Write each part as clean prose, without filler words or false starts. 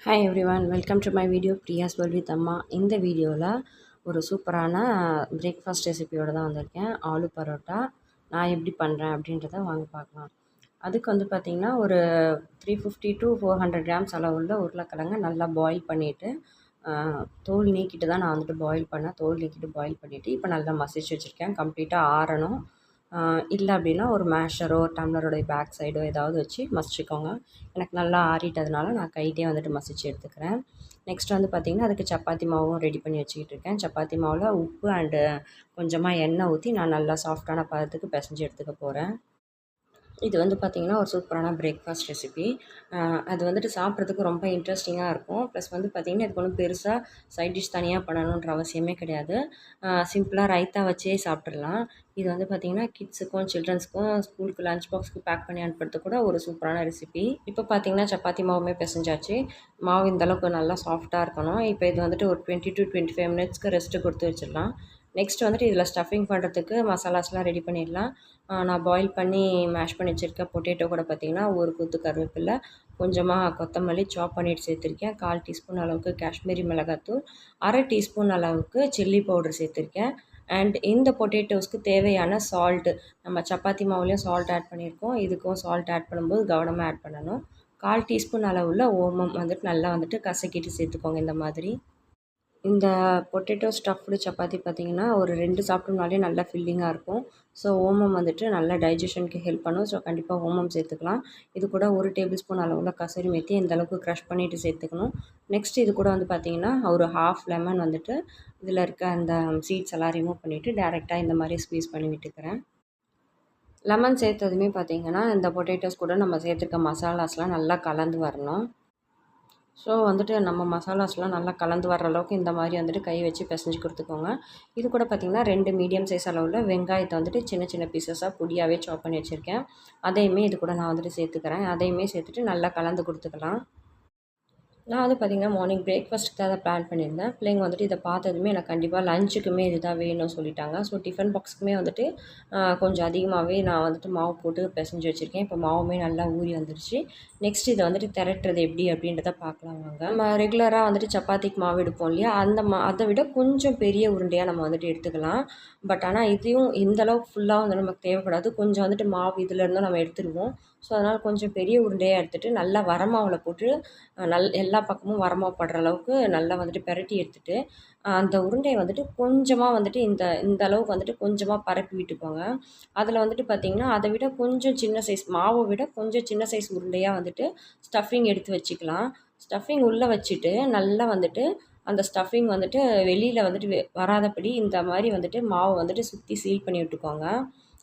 Hi everyone, welcome to my video Priya's world with அம்மா. இந்த வீடியோவில் ஒரு சூப்பரான பிரேக்ஃபாஸ்ட் ரெசிபியோடு தான் வந்திருக்கேன். ஆலு பரோட்டா நான் எப்படி பண்ணுறேன் அப்படின்றத வாங்க பார்க்கலாம். அதுக்கு வந்து பார்த்திங்கன்னா ஒரு 350 to 400 கிராம்ஸ் அளவுள்ள உருளைக்கிழங்க நல்லா பாயில் பண்ணிவிட்டு தோல் நீக்கிட்டு தான் நான் வந்துட்டு பாயில் பண்ணேன். தோல் நீக்கிட்டு பாயில் பண்ணிவிட்டு இப்போ நல்லா மசிச்சு வச்சுருக்கேன். கம்ப்ளீட்டாக ஆறணும். இல்லை அப்படின்னா ஒரு மேஷரோ டம்ளரோடைய பேக் சைடோ ஏதாவது வச்சு மசிச்சுக்கோங்க. எனக்கு நல்லா ஆறிட்டதுனால நான் கையிட்டே வந்துட்டு மசிச்சு எடுத்துக்கிறேன். நெக்ஸ்ட் வந்து பார்த்திங்கன்னா அதுக்கு சப்பாத்தி மாவும் ரெடி பண்ணி வச்சுக்கிட்டு இருக்கேன். சப்பாத்தி மாவில் உப்பு அண்டு கொஞ்சமாக எண்ணெய் ஊற்றி நான் நல்லா சாஃப்டான பதத்துக்கு பிசைஞ்சு எடுத்துக்க போகிறேன். இது வந்து பார்த்திங்கன்னா ஒரு சூப்பரான பிரேக்ஃபாஸ்ட் ரெசிபி. அது வந்துட்டு சாப்பிட்றதுக்கு ரொம்ப இன்ட்ரெஸ்டிங்காக இருக்கும். ப்ளஸ் வந்து பார்த்திங்கன்னா இதுக்கு ஒன்றும் பெருசாக சைட் டிஷ் தனியாக பண்ணணுன்ற அவசியமே கிடையாது. சிம்பிளாக ரைத்தா வச்சே சாப்பிட்றலாம். இது வந்து பார்த்திங்கன்னா கிட்ஸுக்கும் சில்ட்ரன்ஸுக்கும் ஸ்கூலுக்கு லஞ்ச் பாக்ஸ்க்கு பேக் பண்ணி அனுப்புறதுக்கு கூட ஒரு சூப்பரான ரெசிபி. இப்போ பார்த்திங்கன்னா சப்பாத்தி மாவுமே பிசைஞ்சாச்சு. மாவு இந்தளவுக்கு நல்லா சாஃப்டாக இருக்கணும். இப்போ இது வந்துட்டு ஒரு 20 to 25 மினிட்ஸ்க்கு ரெஸ்ட்டு கொடுத்து வச்சிடலாம். நெக்ஸ்ட் வந்துட்டு இதில் ஸ்டஃபிங் பண்ணுறதுக்கு மசாலாஸ்லாம் ரெடி பண்ணிடலாம். நான் பாயில் பண்ணி மேஷ் பண்ணி வச்சுருக்க பொட்டேட்டோ கூட பார்த்திங்கன்னா ஒரு கொத்து கருவேப்பிலை, கொஞ்சமாக கொத்தமல்லி சாப் பண்ணிட்டு சேர்த்துருக்கேன். 1/4 டீஸ்பூன் அளவுக்கு காஷ்மீரி மிளகாத்தூள், 1/2 டீஸ்பூன் அளவுக்கு சில்லி பவுடர் சேர்த்துருக்கேன். அண்ட் இந்த பொட்டேட்டோஸ்க்கு தேவையான சால்ட்டு, நம்ம சப்பாத்தி மாவுலேயும் சால்ட் ஆட் பண்ணியிருக்கோம். இதுக்கும் சால்ட் ஆட் பண்ணும்போது கவனமாக ஆட் பண்ணணும். 1/4 டீஸ்பூன் அளவுள்ள ஓமம் வந்துட்டு நல்லா வந்துட்டு கசக்கிட்டு சேர்த்துக்கோங்க. இந்த மாதிரி இந்த பொட்டேட்டோ ஸ்டஃப்டு சப்பாத்தி பார்த்திங்கன்னா ஒரு 2 சாப்பிட்டோம்னாலே நல்லா ஃபில்லிங்காக இருக்கும். ஸோ ஓமம் வந்துட்டு நல்லா டைஜஷனுக்கு ஹெல்ப் பண்ணும். ஸோ கண்டிப்பாக ஓமம் சேர்த்துக்கலாம். இது கூட 1 டேபிள் ஸ்பூன் அளவுள்ள கசூரி மேத்தி இந்தளவுக்கு க்ரஷ் பண்ணிவிட்டு சேர்த்துக்கணும். நெக்ஸ்ட் இது கூட வந்து பார்த்திங்கன்னா ஒரு 1/2 லெமன் வந்துட்டு இதில் இருக்க அந்த சீட்ஸ் எல்லாம் ரிமூவ் பண்ணிவிட்டு டேரெக்டாக இந்த மாதிரி ஸ்க்வீஸ் பண்ணி விட்டுக்கிறேன். லெமன் சேர்த்ததுமே பார்த்திங்கன்னா இந்த பொட்டேட்டோஸ் கூட நம்ம சேர்த்துருக்க மசாலாஸ்லாம் நல்லா கலந்து வரணும். ஸோ வந்துட்டு நம்ம மசாலாஸ்லாம் நல்லா கலந்து வர்ற அளவுக்கு இந்த மாதிரி வந்துட்டு கை வச்சு பிசைஞ்சு கொடுத்துக்கோங்க. இது கூட பார்த்திங்கன்னா 2 மீடியம் சைஸ் அளவுள்ள வெங்காயத்தை வந்துட்டு சின்ன சின்ன பீசஸாக பொடியாகவே சாப் பண்ணி வச்சுருக்கேன். அதையுமே இது கூட நான் வந்துட்டு சேர்த்துக்கிறேன். அதையுமே சேர்த்துட்டு நல்லா கலந்து கொடுத்துக்கலாம். நான் வந்து பார்த்திங்கன்னா மார்னிங் பிரேக்ஃபாஸ்ட்டுக்கு தான் அதை பிளான் பண்ணியிருந்தேன். பிள்ளைங்க வந்துட்டு இதை பார்த்ததுமே எனக்கு கண்டிப்பாக லஞ்சுக்குமே இது தான் வேணும்னு சொல்லிட்டாங்க. ஸோ டிஃபன் பாக்ஸுக்குமே வந்துட்டு கொஞ்சம் அதிகமாகவே நான் வந்துட்டு மாவு போட்டு பிசைஞ்சு வச்சுருக்கேன். இப்போ மாவுமே நல்லா ஊறி வந்துருச்சு. நெக்ஸ்ட் இதை வந்துட்டு திரட்டுறது எப்படி அப்படின்றத பார்க்கலாம் வாங்க. நம்ம ரெகுலராக வந்துட்டு சப்பாத்திக்கு மாவு எடுப்போம் இல்லையா, அதை விட கொஞ்சம் பெரிய உருண்டையாக நம்ம வந்துட்டு எடுத்துக்கலாம். பட் ஆனால் இதையும் இந்தளவுக்கு ஃபுல்லாக வந்து நமக்கு தேவைப்படாது. கொஞ்சம் வந்துட்டு மாவு இதிலேருந்தும் நம்ம எடுத்துடுவோம். ஸோ அதனால் கொஞ்சம் பெரிய உருண்டையாக எடுத்துகிட்டு நல்லா வரமாவில் போட்டு எல்லா பக்கமும் வரமாவு படுற அளவுக்கு நல்லா வந்துட்டு பெரட்டி எடுத்துகிட்டு அந்த உருண்டையை வந்துட்டு கொஞ்சமாக வந்துட்டு இந்த அளவுக்கு வந்துட்டு கொஞ்சமாக பரப்பி விட்டுக்கோங்க. அதில் வந்துட்டு பார்த்திங்கன்னா அதை விட கொஞ்சம் சின்ன சைஸ் மாவை விட கொஞ்சம் சின்ன சைஸ் உருண்டையாக வந்துட்டு ஸ்டஃபிங் எடுத்து வச்சுக்கலாம். ஸ்டஃபிங் உள்ளே வச்சுட்டு நல்லா வந்துட்டு அந்த ஸ்டஃபிங் வந்துட்டு வெளியில் வந்துட்டு வராதபடி இந்த மாதிரி வந்துட்டு மாவை வந்துட்டு சுற்றி சீல் பண்ணி விட்டுக்கோங்க.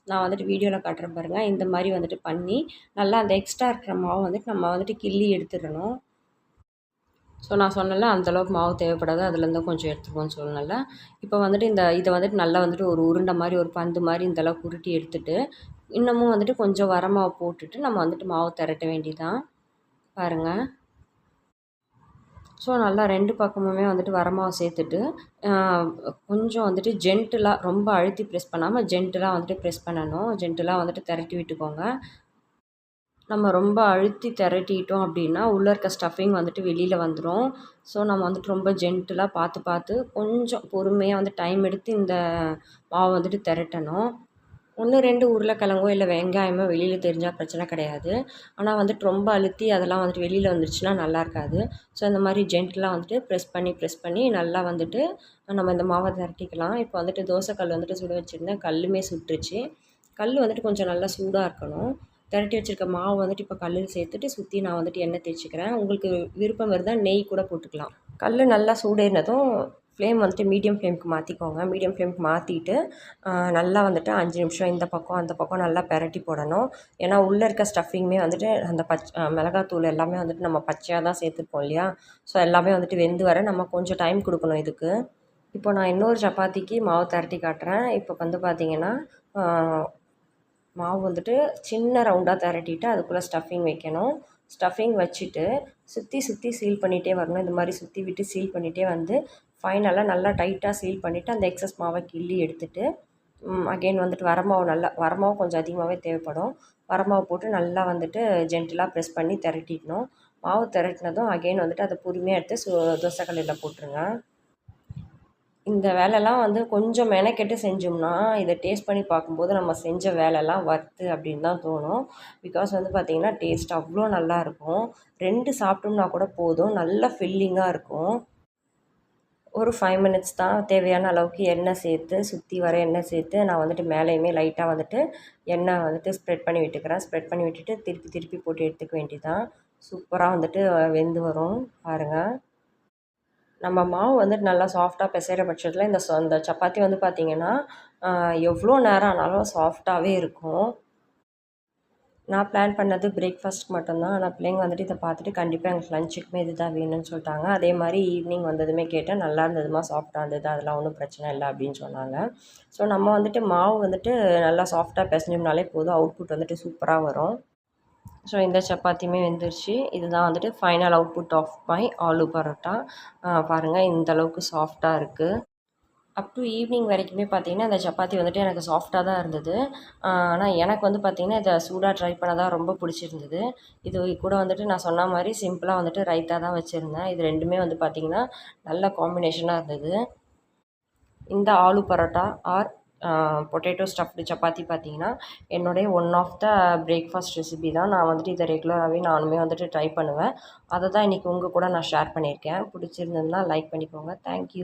நான் வந்துட்டு வீடியோவில் காட்டுறேன் பாருங்கள். இந்த மாதிரி வந்துட்டு பண்ணி நல்லா அந்த எக்ஸ்ட்ரா இருக்கிற மாவை வந்துட்டு நம்ம வந்துட்டு கிள்ளி எடுத்துடணும். ஸோ நான் சொன்னல அந்தளவுக்கு மாவு தேவைப்படாது, அதுலேருந்து கொஞ்சம் எடுத்துக்குவோன்னு சொன்னல. இப்போ வந்துட்டு இதை வந்துட்டு நல்லா வந்துட்டு ஒரு உருண்டை மாதிரி ஒரு பந்து மாதிரி இந்தளவுக்கு உருட்டி எடுத்துகிட்டு இன்னமும் வந்துட்டு கொஞ்சம் வரமாவு போட்டுட்டு நம்ம வந்துட்டு மாவு திரட்ட வேண்டியதான். பாருங்கள். ஸோ நல்லா 2 பக்கமுமே வந்துட்டு வரமாவு சேர்த்துட்டு கொஞ்சம் வந்துட்டு ஜென்டிலாக ரொம்ப அழுத்தி ப்ரெஸ் பண்ணாமல் ஜென்டிலாக வந்துட்டு ப்ரெஸ் பண்ணணும். ஜென்டிலாக வந்துட்டு திரட்டி விட்டுக்கோங்க. நம்ம ரொம்ப அழுத்தி திரட்டிட்டோம் அப்படின்னா உள்ளே இருக்க ஸ்டஃபிங் வந்துட்டு வெளியில் வந்துடும். ஸோ நம்ம வந்துட்டு ரொம்ப ஜென்டிலாக பார்த்து கொஞ்சம் பொறுமையாக வந்து டைம் எடுத்து இந்த மாவை வந்துட்டு திரட்டணும். 1, 2 உருளைக்கிழங்கோ இல்லை வெங்காயமோ வெளியில் தெரிஞ்சால் பிரச்சனை கிடையாது. ஆனால் வந்துட்டு ரொம்ப அழுத்தி அதெல்லாம் வந்துட்டு வெளியில் வந்துடுச்சுன்னா நல்லா இருக்காது. ஸோ இந்த மாதிரி ஜென்டிலாக வந்துட்டு ப்ரெஸ் பண்ணி நல்லா வந்துட்டு நம்ம இந்த மாவை திரட்டிக்கலாம். இப்போ வந்துட்டு தோசைக்கல் வந்துட்டு சுட வச்சுருந்தேன். கல்லுமே சுட்டுருச்சு. கல் வந்துட்டு கொஞ்சம் நல்லா சூடாக இருக்கணும். திரட்டி வச்சுருக்க மாவு வந்துட்டு இப்போ கல்லில் சேர்த்துட்டு சுற்றி நான் வந்துட்டு எண்ணெய் தேய்ச்சிக்கிறேன். உங்களுக்கு விருப்பம் இருந்தால் நெய் கூட போட்டுக்கலாம். கல் நல்லா சூடேறினதும் ஃப்ளேம் வந்துட்டு மீடியம் ஃப்ளேமுக்கு மாற்றிக்கோங்க. மீடியம் ஃப்ளேமுக்கு மாற்றிட்டு நல்லா வந்துட்டு 5 நிமிஷம் இந்த பக்கம் அந்த பக்கம் நல்லா பெரட்டி போடணும். ஏன்னா உள்ளே இருக்க ஸ்டஃபிங்குமே வந்துட்டு அந்த மிளகாத்தூள் எல்லாமே வந்துட்டு நம்ம பச்சையாக தான் சேர்த்துருப்போம் இல்லையா. ஸோ எல்லாமே வந்துட்டு வெந்து வர நம்ம கொஞ்சம் டைம் கொடுக்கணும் இதுக்கு. இப்போ நான் இன்னொரு சப்பாத்திக்கு மாவு திரட்டி காட்டுறேன். இப்போ வந்து பார்த்திங்கன்னா மாவு வந்துட்டு சின்ன ரவுண்டாக திரட்டிட்டு அதுக்குள்ளே ஸ்டஃபிங் வைக்கணும். ஸ்டஃபிங் வச்சுட்டு சுற்றி சீல் பண்ணிகிட்டே வரணும். இந்த மாதிரி சுற்றி விட்டு சீல் பண்ணிகிட்டே வந்து ஃபைனலாக நல்லா டைட்டாக சீல் பண்ணிவிட்டு அந்த எக்ஸஸ் மாவை கிள்ளி எடுத்துகிட்டு அகெயின் வந்துட்டு வரமாவு கொஞ்சம் அதிகமாகவே தேவைப்படும். வரமாவு போட்டு நல்லா வந்துட்டு ஜென்டிலாக ப்ரெஸ் பண்ணி திரட்டிடணும். மாவு திரட்டினதும் அகெயின் வந்துட்டு அதை பொறுமையாக எடுத்து தோசைக்கல்லில் போட்டுருங்க. இந்த வேலைலாம் வந்து கொஞ்சம் மெனக்கெட்டு செஞ்சோம்னா இதை டேஸ்ட் பண்ணி பார்க்கும்போது நம்ம செஞ்ச வேலைலாம் வர்த்து அப்படின்னு தான் தோணும். பிகாஸ் வந்து பார்த்திங்கன்னா டேஸ்ட் அவ்வளோ நல்லாயிருக்கும். 2 சாப்பிட்டோம்னா கூட போதும், நல்ல ஃபில்லிங்காக இருக்கும். ஒரு 5 மினிட்ஸ் தான், தேவையான அளவுக்கு எண்ணெய் சேர்த்து சுற்றி வர எண்ணெய் சேர்த்து நான் வந்துட்டு மேலேயுமே லைட்டாக வந்துட்டு எண்ணெய் வந்துட்டு ஸ்ப்ரெட் பண்ணி விட்டுக்கிறேன். ஸ்ப்ரெட் பண்ணி விட்டுட்டு திருப்பி திருப்பி போட்டு எடுத்துக்க வேண்டியதான். சூப்பராக வந்துட்டு வெந்து வரும் பாருங்கள். நம்ம மாவு வந்துட்டு நல்லா சாஃப்டாக பிசைகிற பட்சத்தில் இந்த சப்பாத்தி வந்து பார்த்திங்கன்னா எவ்வளோ நேரம் ஆனாலும் சாஃப்டாகவே இருக்கும். நான் பிளான் பண்ணது பிரேக்ஃபாஸ்ட்டுக்கு மட்டும்தான். ஆனால் பிள்ளைங்க வந்துட்டு இதை பார்த்துட்டு கண்டிப்பாக எங்களுக்கு லஞ்சுக்குமே இது தான் வேணும்னு சொல்லிட்டாங்க. அதே மாதிரி ஈவினிங் வந்ததுமே கேட்டேன், நல்லா இருந்ததுமா, சாஃப்டாக இருந்தது, அதெல்லாம் ஒன்றும் பிரச்சனை இல்லை அப்படின்னு சொன்னாங்க. ஸோ நம்ம வந்துட்டு மாவு வந்துட்டு நல்லா சாஃப்டாக பிசைஞ்சோம்னாலே போதும், அவுட்புட் வந்துட்டு சூப்பராக வரும். ஸோ இந்த சப்பாத்தியுமே வெந்துருச்சு. இதுதான் வந்துட்டு final output of my aloo paratha. பாருங்கள் இந்த அளவுக்கு சாஃப்டாக இருக்குது. அப் டு ஈவினிங் வரைக்குமே பார்த்திங்கன்னா இந்த சப்பாத்தி வந்துட்டு எனக்கு சாஃப்டாக தான் இருந்தது. ஆனால் எனக்கு வந்து பார்த்திங்கன்னா இதை சூடாக ட்ரை பண்ண தான் ரொம்ப பிடிச்சிருந்தது. இது கூட வந்துட்டு நான் சொன்ன மாதிரி சிம்பிளாக வந்துட்டு ரைத்தா தான் வச்சுருந்தேன். இது 2மே வந்து பார்த்திங்கன்னா நல்ல காம்பினேஷனாக இருந்தது. இந்த aloo paratha or potato stuffed chapati பார்த்திங்கன்னா என்னுடைய one of the breakfast recipe தான். நான் வந்துட்டு இதை ரெகுலராகவே நானுமே வந்துட்டு ட்ரை பண்ணுவேன். அதை தான் இன்றைக்கி உங்கள் கூட நான் ஷேர் பண்ணியிருக்கேன். பிடிச்சிருந்ததுன்னா லைக் பண்ணிக்கோங்க. தேங்க்யூ.